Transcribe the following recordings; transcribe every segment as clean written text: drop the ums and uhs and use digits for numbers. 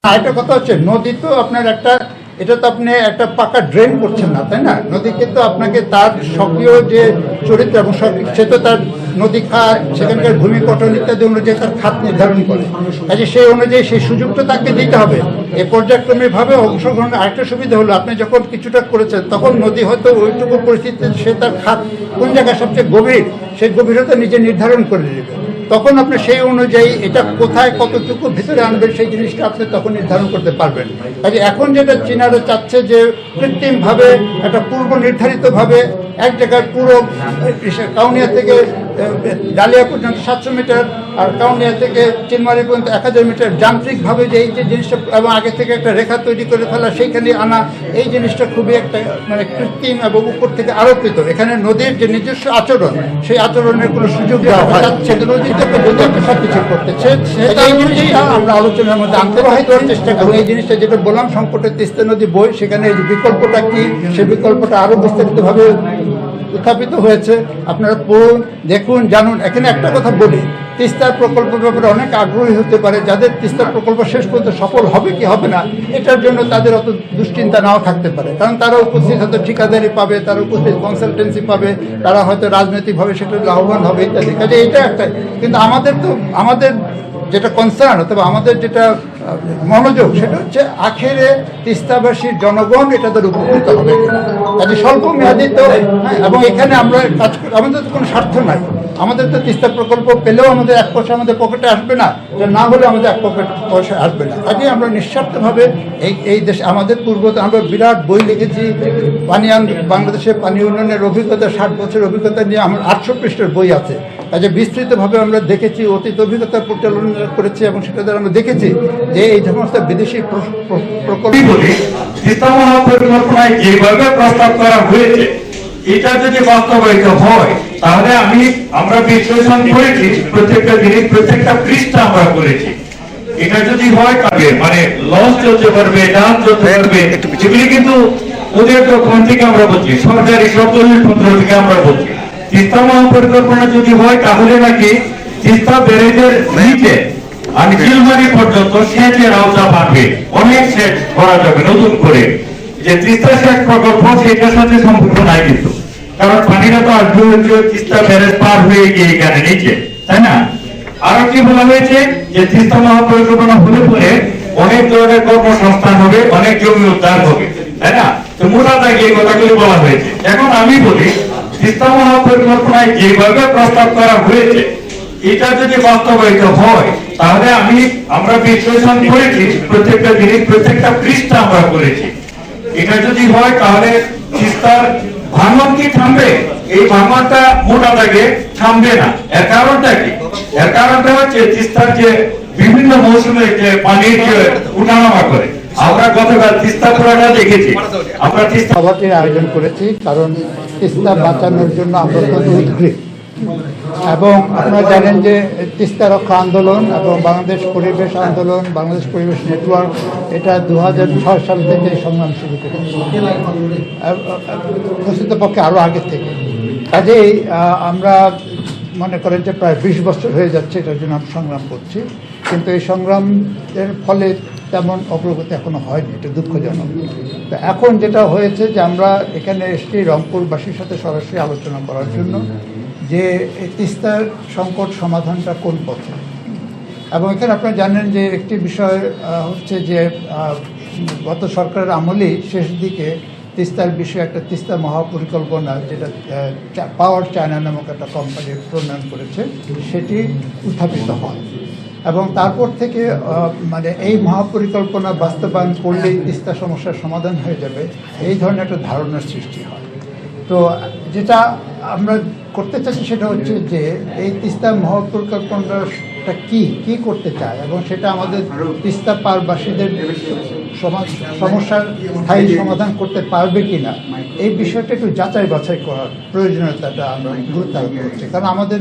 আরেকটা কথা হচ্ছে, নদী তো আপনার একটা, এটা তো আপনি একটা পাকা ড্রেন করছেন না, তাই না? নদীকে তো আপনাকে তার সক্রিয় যে চরিত্র এবং সে তো তার নদী খাত, সেখানকার ভূমি গঠন ইত্যাদি অনুযায়ী তার খাত নির্ধারণ করে। কাজে সেই অনুযায়ী সেই সুযোগটা তাকে দিতে হবে। এই পর্যায়ক্রমিকভাবে অংশগ্রহণের আরেকটা সুবিধা হলো, আপনি যখন কিছুটা করেছেন তখন নদী হয়তো ওইটুকু পরিস্থিতিতে সে তার খাত কোন জায়গায় সবচেয়ে গভীর, সেই গভীরতা নিজে নির্ধারণ করে নেবে। তখন আপনি সেই অনুযায়ী এটা কোথায় কতটুকু ভিতরে আনবেন সেই জিনিসটা আপনি তখন নির্ধারণ করতে পারবেন। কাজে এখন যেটা চীনারা চাচ্ছে যে কৃত্রিমভাবে একটা পূর্ব নির্ধারিতভাবে এক জায়গায় পুরো কাউনিয়া থেকে ডালিয়া পর্যন্ত 700 মিটার আর কাউনিয়া থেকে চিনমারি পর্যন্ত 1000 মিটার যান্ত্রিকভাবে যে এই যে জিনিসটা এবং আগে থেকে একটা রেখা তৈরি করে ফেলা সেইখানে আনা, এই জিনিসটা খুবই একটা মানে কৃত্রিম এবং উপর থেকে আরোপিত। এখানে নদীর যে নিজস্ব আচরণ, সেই আচরণের কোনো সুযোগ দেওয়া হয় নদীতে সব কিছু করতেছে। এই জিনিসটা আমরা আলোচনার মধ্যে আনতে দেওয়ার চেষ্টা করবো। এই জিনিসটা যেটা বললাম, সংকটের তিস্তা নদী বই, সেখানে এই বিকল্পটা কি, সেই বিকল্পটা আরো বিস্তারিতভাবে উত্থাপিত হয়েছে। আপনারা পড়ুন, দেখুন, জানুন। এখানে একটা কথা বলি, তিস্তার প্রকল্পের ব্যাপারে অনেক আগ্রহী হতে পারে যাদের তিস্তার প্রকল্প শেষ পর্যন্ত সফল হবে কি হবে না এটার জন্য তাদের অত দুশ্চিন্তা নাও থাকতে পারে, কারণ তারা উপস্থিত হয়তো ঠিকাদারি পাবে, তারা উপস্থিত কনসালটেন্সি পাবে, তারা হয়তো রাজনৈতিকভাবে সেটা লাভবান হবে ইত্যাদি। কাজে এটা একটা, কিন্তু আমাদের যেটা কনসার্ন অথবা আমাদের যেটা মনোযোগ, সেটা হচ্ছে আখেরে তিস্তাবাসীর জনগণ এটাদের উপকৃত হবে কিনা। কাজে স্বল্প মেয়াদি তো এবং এখানে আমরা কাজ করি, আমাদের তো কোনো স্বার্থ নাই। আমাদের তো তিস্তা প্রকল্প পেলেও আমাদের 1 পয়সা আমাদের পকেটে আসবে না, না হলে আমাদের 1 পয়সা আসবে না। কাজে আমরা নিঃস্বার্থভাবে এই দেশে আমাদের পূর্বতে আমরা বিরাট বই লিখেছি, বাংলাদেশের পানি উন্নয়নের অভিজ্ঞতা, 60 বছরের অভিজ্ঞতা নিয়ে আমার 800 পৃষ্ঠার বই আছে। কাজে বিস্তৃতভাবে আমরা দেখেছি, অতীত অভিজ্ঞতা পরিচালনা করেছি এবং সেটা দ্বারা আমরা দেখেছি যে এই সমস্ত বিদেশি প্রকল্প তিস্তা মহাপরিকল্পনায় যেভাবে প্রস্তাব করা হয়েছে, এটা যদি বাস্তবায়িত হয় তাহলে আমরা বিশ্লেষণ করেছি, প্রত্যেকটা জিনিস প্রত্যেকটা পৃষ্ঠা আমরা করেছি। এটা যদি হয় তাহলে মানে লঞ্চ চলতে পারবে, ডান চলতে পারবে, এগুলি কিন্তু ওদের ডকুমেন্ট থেকে আমরা বলছি, সরকারি সব দলিলপত্র থেকে আমরা বলছি। তিস্তা মহাপরিকল্পনা যদি হয় তাহলে নাকি তিস্তা ব্যারেজের নিচে আর চিলমারি পর্যন্ত সেচের আওতা বাড়বে, অনেক সেচ করা যাবে নতুন করে। যে তিস্তা সেচ প্রকল্প সেটার সাথে সম্পর্ক নাই কিন্তু, কারণ পানিটা তো আসবে হচ্ছে তিস্তা ব্যারেজ পার হয়ে গিয়ে এখানে নিচে, তাই না? আরো কি বলা হয়েছে যে তিস্তা মহাপরিকল্পনা হলে পরে অনেক ধরনের কর্মসংস্থান হবে, অনেক জমি উদ্ধার হবে, তাই না? তো মোটা দাগে এই কথাগুলি বলা হয়েছে। এখন আমি বলি, তিস্তা মহাপরিকল্পনায় যেভাবে প্রস্তাব করা হয়েছে এটা যদি বাস্তবায়িত হয় তাহলে আমরা বিশ্লেষণ করেছি, প্রত্যেকটা জিনিস প্রত্যেকটা পৃষ্ঠা আমরা করেছি। এটা যদি হয় তাহলে তিস্তার ভাঙন কি থামবে? এই ভাঙনটা মোটা দাগে থামবে না। এর কারণটা কি? এর কারণটা হচ্ছে তিস্তার যে বিভিন্ন মৌসুমে যে পানির যে উঠানামা করে, আমরা গতকাল তিস্তা পুরাটা দেখেছি। আমরা তিস্তা সভাটির আয়োজন করেছি কারণ তিস্তা বাঁচানোর জন্য আমরা অত্যন্ত উদ্গ্রীব, এবং আপনারা জানেন যে তিস্তা রক্ষা আন্দোলন এবং বাংলাদেশ পরিবেশ আন্দোলন, বাংলাদেশ পরিবেশ নেটওয়ার্ক, এটা 2006 সাল থেকে সংগ্রাম শুরু করেছে, প্রকৃতপক্ষে আরও আগে থেকে। কাজেই আমরা মনে করেন যে প্রায় 20 বছর হয়ে যাচ্ছে এটার জন্য আমরা সংগ্রাম করছি, কিন্তু এই সংগ্রামের ফলে তেমন অগ্রগতি এখনো হয়নি, এটা দুঃখজনক। তো এখন যেটা হয়েছে যে আমরা এখানে এসেছি রংপুরবাসীর সাথে সরাসরি আলোচনা করার জন্য যে এই তিস্তার সংকট সমাধানটা কোন পথে। এবং এখানে আপনারা জানেন যে একটি বিষয় হচ্ছে যে গত সরকারের আমলেই শেষ দিকে তিস্তার বিষয়ে একটা তিস্তা মহাপরিকল্পনা, যেটা পাওয়ার চায়না নামক একটা কোম্পানি প্রণয়ন করেছে, সেটি উত্থাপিত হয় এবং তারপর থেকে মানে এই মহাপরিকল্পনা বাস্তবায়ন করলেই তিস্তা সমস্যার সমাধান হয়ে যাবে, এই ধরনের একটা ধারণার সৃষ্টি হয়। তো যেটা আমরা করতে চাচ্ছি সেটা হচ্ছে যে এই তিস্তা মহাপরিকল্পনাটা কি করতে চায় এবং সেটা আমাদের তিস্তা পারবাসীদের সমস্যার স্থায়ী সমাধান করতে পারবে কিনা, এই বিষয়টা একটু যাচাই বাছাই করার প্রয়োজনীয়তাটা আমরা গুরুত্ব আরোপ করছি। কারণ আমাদের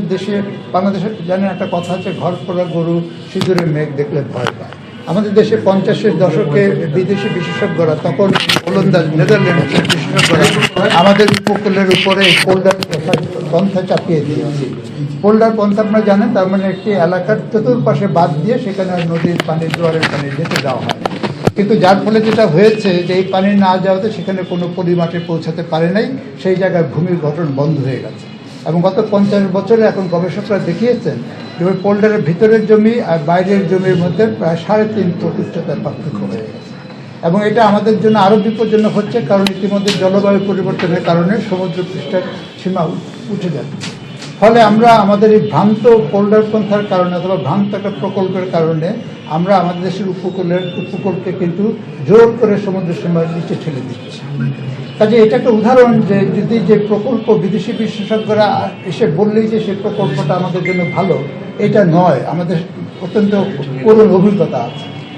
বাংলাদেশের জানেন একটা কথা আছে, ঘর পোড়া গরু সিঁদুরে মেঘ দেখলে ভয় পায়। আমাদের দেশে 50-এর দশকে বিদেশি বিশেষজ্ঞরা, তখন ওলন্দাজ নেদারল্যান্ডের বিশেষজ্ঞরা আমাদের উপকূলের উপরে পোল্ডার পন্থা চাপিয়ে দিয়েছে। পোল্ডার পন্থা আপনারা জানেন, তার মানে একটি এলাকার চতুর্পাশে বাঁধ দিয়ে সেখানে নদীর পানি, জোয়ারের পানি যেতে দেওয়া হয়। কিন্তু যার ফলে যেটা হয়েছে যে এই পানি না যাওয়াতে সেখানে কোনো পরিমাঠে পৌঁছাতে পারে নাই, সেই জায়গায় ভূমির গঠন বন্ধ হয়ে গেছে। এবং গত 50 বছরে এখন গবেষকরা দেখিয়েছেন যে ওই পোল্ডারের ভিতরের জমি আর বাইরের জমির মধ্যে প্রায় 3.5 ফুট উচ্চতার পার্থক্য হয়ে গেছে। এবং এটা আমাদের জন্য আরও বিপজ্জনক হচ্ছে, কারণ ইতিমধ্যে জলবায়ু পরিবর্তনের কারণে সমুদ্র পৃষ্ঠের সীমা উঠে যাচ্ছে। ফলে আমরা আমাদের এই ভ্রান্ত পোল্ডার পন্থার কারণে অথবা ভ্রান্ত একটা প্রকল্পের কারণে আমরা আমাদের দেশের উপকূলকে কিন্তু জোর করে সমুদ্র সীমার নিচে ঠেলে দিচ্ছি। কাজে এটা একটা উদাহরণ যে যদি যে প্রকল্প বিদেশি বিশেষজ্ঞরা এসে বললেই যে সেই প্রকল্পটা আমাদের জন্য ভালো, এটা নয়, আমাদের অত্যন্ত করুণ অভিজ্ঞতা আছে।